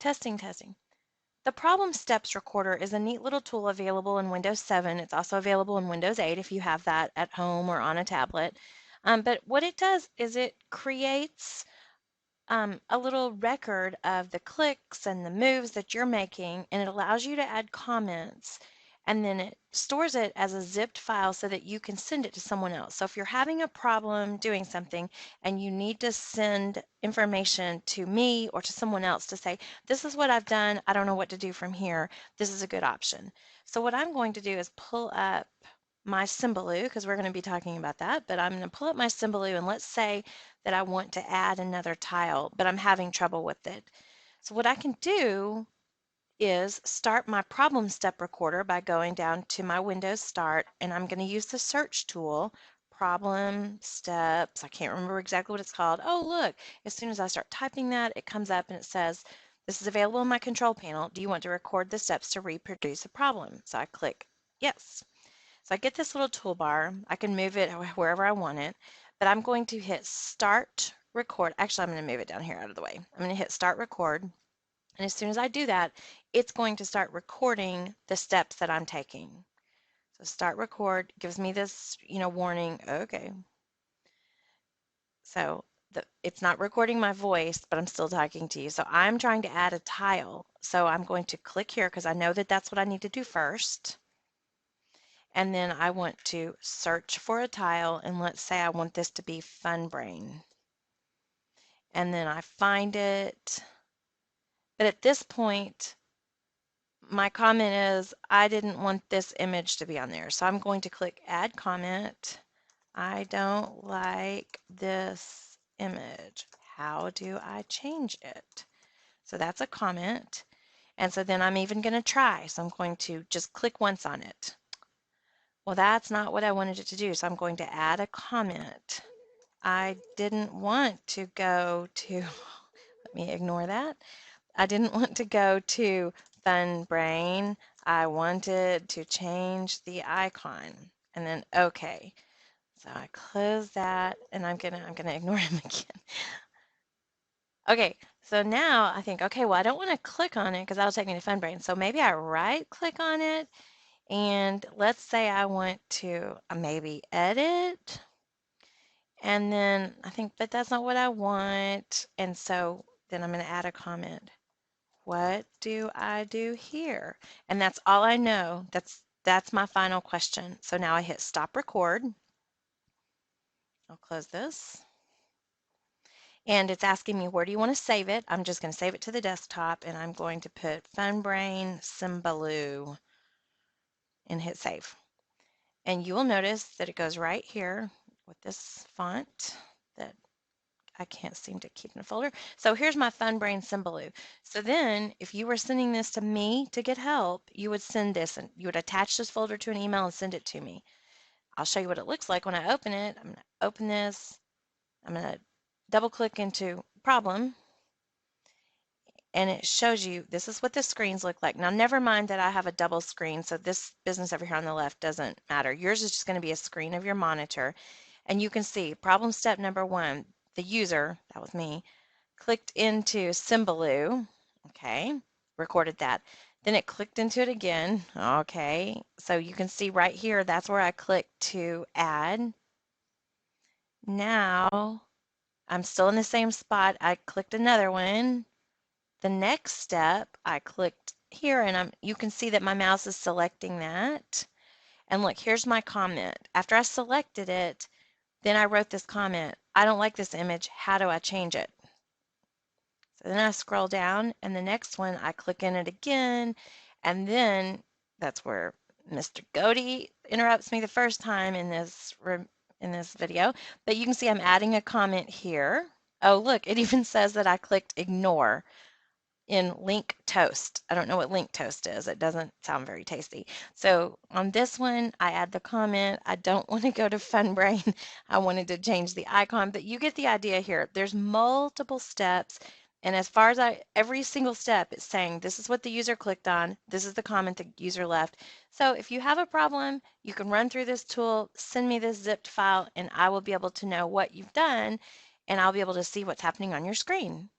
Testing, testing. The Problem Steps Recorder is a neat little tool available in Windows 7. It's also available in Windows 8 if you have that at home or on a tablet. But what it does is it creates a little record of the clicks and the moves that you're making, and it allows you to add comments, and then it stores it as a zipped file so that you can send it to someone else. So if you're having a problem doing something and you need to send information to me or to someone else to say, this is what I've done, I don't know what to do from here, this is a good option. So what I'm going to do is pull up my Symbaloo, because we're going to be talking about that, but I'm going to pull up my Symbaloo, and let's say that I want to add another tile, but I'm having trouble with it. So what I can do is start my problem step recorder by going down to my Windows Start, and I'm going to use the search tool, problem steps. I can't remember exactly what it's called. Oh, look, as soon as I start typing that, it comes up and it says, this is available in my control panel. Do you want to record the steps to reproduce a problem? So I click yes. So I get this little toolbar. I can move it wherever I want it, but I'm going to hit Start Record. Actually, I'm going to move it down here out of the way. I'm going to hit Start Record, and as soon as I do that, it's going to start recording the steps that I'm taking. So Start Record gives me this, warning. Okay. So it's not recording my voice, but I'm still talking to you. So I'm trying to add a tile. So I'm going to click here because I know that that's what I need to do first. And then I want to search for a tile, and let's say I want this to be Fun Brain. And then I find it. But at this point, my comment is I didn't want this image to be on there. So I'm going to click Add Comment. I don't like this image. How do I change it? So that's a comment. And so then I'm even going to try. So I'm going to just click once on it. Well, that's not what I wanted it to do, so I'm going to add a comment. I didn't want to go to, let me ignore that. I didn't want to go to Fun Brain. I wanted to change the icon, and then okay. So I close that, and I'm gonna ignore him again. Okay, so now I think, okay, well, I don't want to click on it because that'll take me to Fun Brain. So maybe I right click on it, and let's say I want to maybe edit, and then I think, but that's not what I want. And so then I'm going to add a comment. What do I do here? And that's all I know. That's my final question. So now I hit stop record. I'll close this. And it's asking me, where do you want to save it? I'm just going to save it to the desktop, and I'm going to put Fun Brain Symbaloo and hit save. And you will notice that it goes right here with this font that I can't seem to keep in a folder. So here's my Fun Brain Symbaloo. So then if you were sending this to me to get help, you would send this, and you would attach this folder to an email and send it to me. I'll show you what it looks like when I open it. I'm going to open this. I'm going to double click into problem, and it shows you this is what the screens look like. Now, never mind that I have a double screen, so this business over here on the left doesn't matter. Yours is just going to be a screen of your monitor, and you can see problem step number 1, the user, that was me, clicked into Symbaloo, okay, recorded that. Then it clicked into it again, okay, so you can see right here, that's where I clicked to add. Now, I'm still in the same spot. I clicked another one. The next step, I clicked here, and you can see that my mouse is selecting that. And look, here's my comment. After I selected it, then I wrote this comment. I don't like this image. How do I change it? So then I scroll down, and the next one, I click in it again, and then that's where Mr. Godey interrupts me the first time in this video. But you can see I'm adding a comment here. Oh, look, it even says that I clicked ignore in Link Toast. I don't know what Link Toast is. It doesn't sound very tasty. So on this one, I add the comment. I don't want to go to Fun Brain. I wanted to change the icon, but you get the idea here. There's multiple steps. And as far as every single step, it's saying this is what the user clicked on. This is the comment the user left. So if you have a problem, you can run through this tool, send me this zipped file, and I will be able to know what you've done, and I'll be able to see what's happening on your screen.